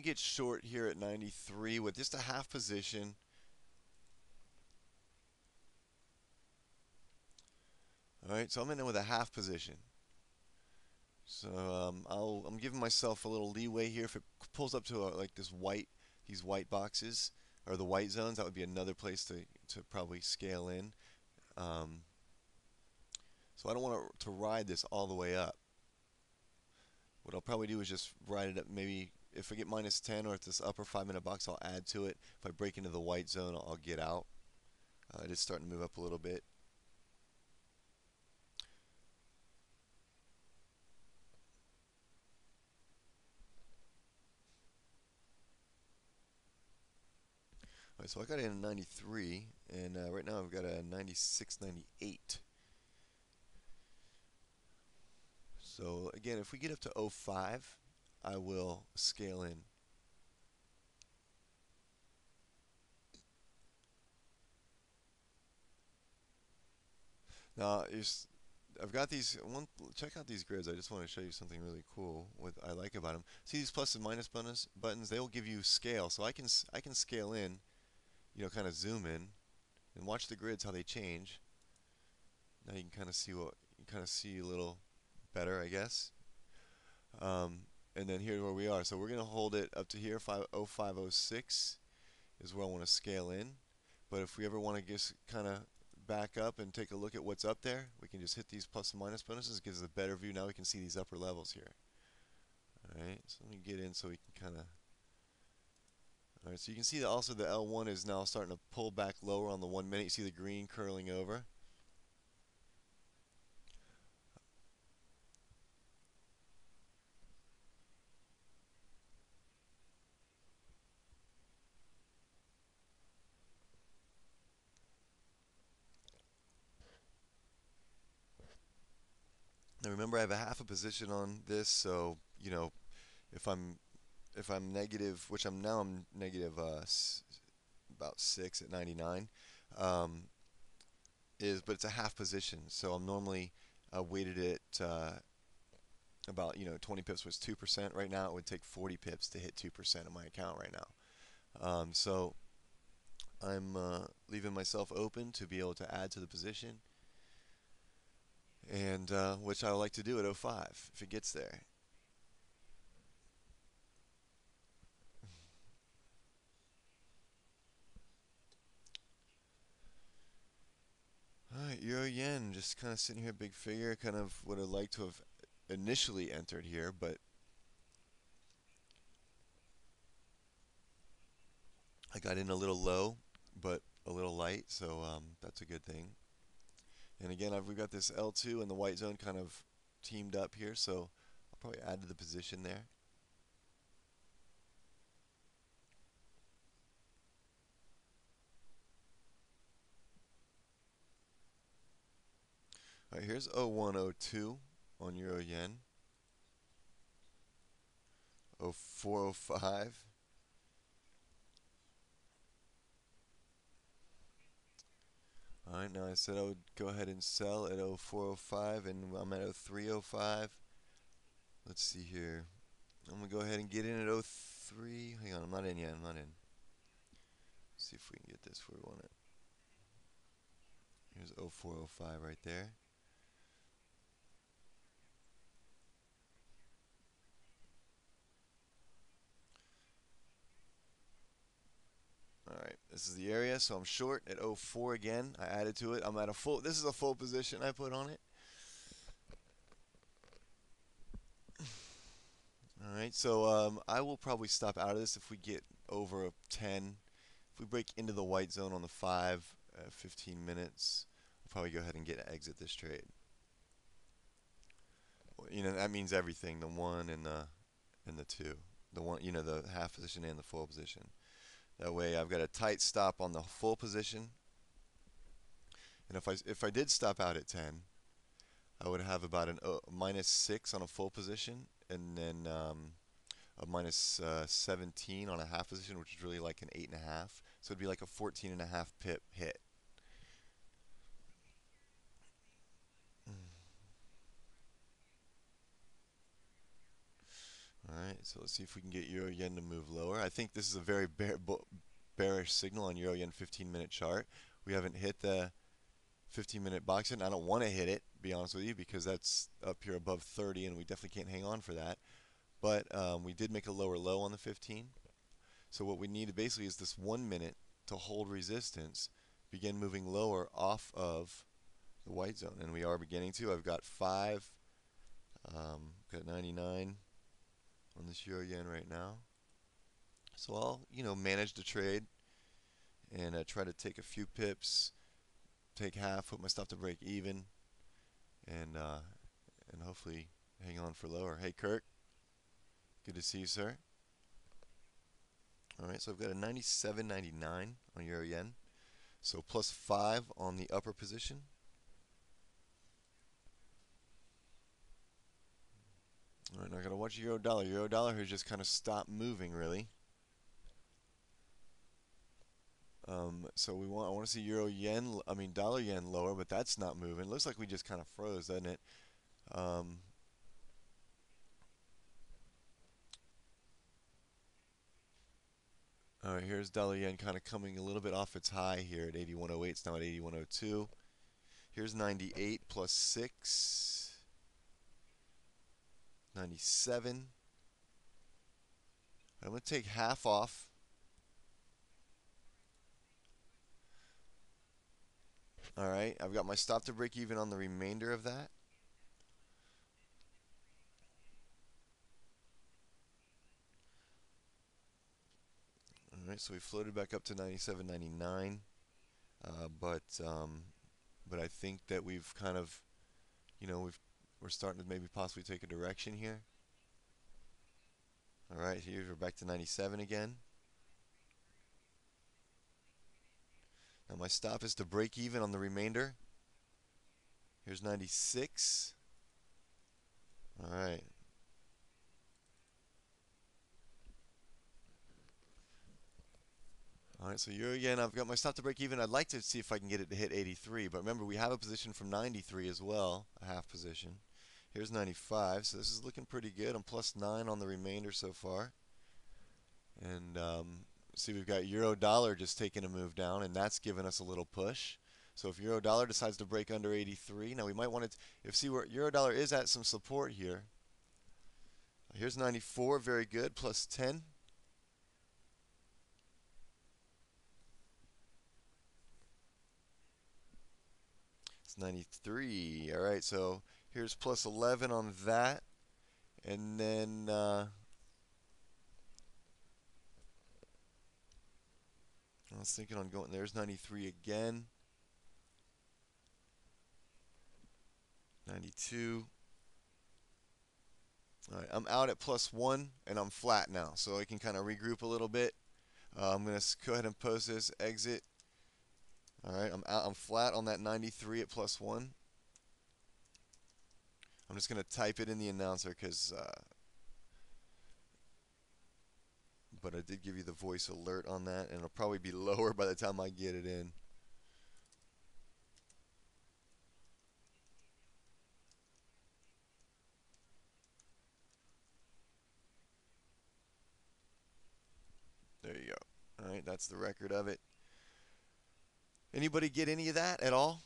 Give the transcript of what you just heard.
get short here at 93 with just a half position. All right, so I'm in there with a half position. So I'm giving myself a little leeway here. If it pulls up to like these white boxes or the white zones, that would be another place to probably scale in. Um, so I don't want to ride this all the way up. What I'll probably do is just ride it up. Maybe if I get minus 10 or if this upper 5-minute box, I'll add to it. If I break into the white zone, I'll get out. It is starting to move up a little bit. All right, so I got in 93, and right now I've got a 96, 98. So again, if we get up to 05, I will scale in. Now, I've got these. Check out these grids. I just want to show you something really cool. What I like about them. See these plus and minus buttons? They will give you scale, so I can scale in, kind of zoom in, and watch the grids how they change. Now you can kind of see a little better, I guess. And then here's where we are. So we're going to hold it up to here. 0506 is where I want to scale in. But if we ever want to just kind of back up and take a look at what's up there, we can just hit these plus and minus bonuses. It gives us a better view. Now we can see these upper levels here. Alright, so let me get in so we can kind of... Alright, so you can see that also the L1 is now starting to pull back lower on the 1 minute. You see the green curling over. Now remember, I have a half a position on this, so if I'm negative, which I'm negative about 6 at 99, but it's a half position, so I'm normally weighted at about 20 pips was 2%. Right now, it would take 40 pips to hit 2% of my account right now. So I'm leaving myself open to be able to add to the position, and which I like to do at 05 if it gets there. Alright, Euro Yen, just kind of sitting here, big figure, kind of would have liked to have initially entered here, but I got in a little low, but a little light, so that's a good thing. And again, we've got this L2 and the white zone kind of teamed up here, so I'll probably add to the position there. All right, here's 0102 on Euro Yen. 0405. All right, now I said I would go ahead and sell at 0405, and I'm at 0305. Let's see here. I'm going to go ahead and get in at 03. Hang on, I'm not in yet. I'm not in. Let's see if we can get this where we want it. Here's 0405 right there. Alright, this is the area, so I'm short at 04 again. I added to it. I'm at a full, this is a full position I put on it. Alright, so I will probably stop out of this if we get over a 10. If we break into the white zone on the 5, 15 minutes, I'll probably go ahead and exit this trade. That means everything, the 1 and the 2. The one, the half position and the full position. That way I've got a tight stop on the full position. And if I did stop out at 10, I would have about a -6 on a full position, and then a -17 on a half position, which is really like an 8.5. So it'd be like a 14.5 pip hit. Alright, So let's see if we can get Euro Yen to move lower. I think this is a very bearish signal on Euro Yen 15-minute chart. We haven't hit the 15-minute box in. I don't want to hit it, to be honest with you, because that's up here above 30, and we definitely can't hang on for that. But we did make a lower low on the 15. So what we need basically is this 1 minute to hold resistance, begin moving lower off of the white zone, and we are beginning to. I've got 5, got 99 on this Euro Yen right now. So I'll, manage the trade and try to take a few pips, take half, put my stop to break even, and hopefully hang on for lower. Hey, Kirk, good to see you, sir. All right, so I've got a 97.99 on Euro Yen, so plus 5 on the upper position. All right, now I gotta watch Euro Dollar. Euro Dollar has just kind of stopped moving, really. So I want to see Dollar Yen lower, but that's not moving. Looks like we just kind of froze, doesn't it? All right, here's Dollar Yen kind of coming a little bit off its high here at 81.08. It's now at 81.02. Here's 98 plus 6. 97. I'm going to take half off. All right, I've got my stop to break even on the remainder of that. All right, so we floated back up to 97.99, but I think that we've kind of, we're starting to maybe possibly take a direction here. All right, here we're back to 97 again. Now my stop is to break even on the remainder. Here's 96. All right. All right, so Euro Yen, I've got my stop to break even. I'd like to see if I can get it to hit 83, but remember we have a position from 93 as well, a half position. Here's 95, so this is looking pretty good. I'm plus 9 on the remainder so far. And see, we've got Euro Dollar just taking a move down, and that's given us a little push. So if Euro Dollar decides to break under 83, now we might want to see where Euro Dollar is at some support here. Here's 94, very good, plus 10. It's 93. All right, so here's plus 11 on that. And then I was thinking on going, there's 93 again. 92. All right, I'm out at plus 1, and I'm flat now, so I can kind of regroup a little bit. I'm going to go ahead and post this, exit. All right, I'm flat on that 93 at plus 1. I'm just going to type it in the announcer because, but I did give you the voice alert on that, and it'll probably be lower by the time I get it in. There you go. All right, that's the record of it. Anybody get any of that at all?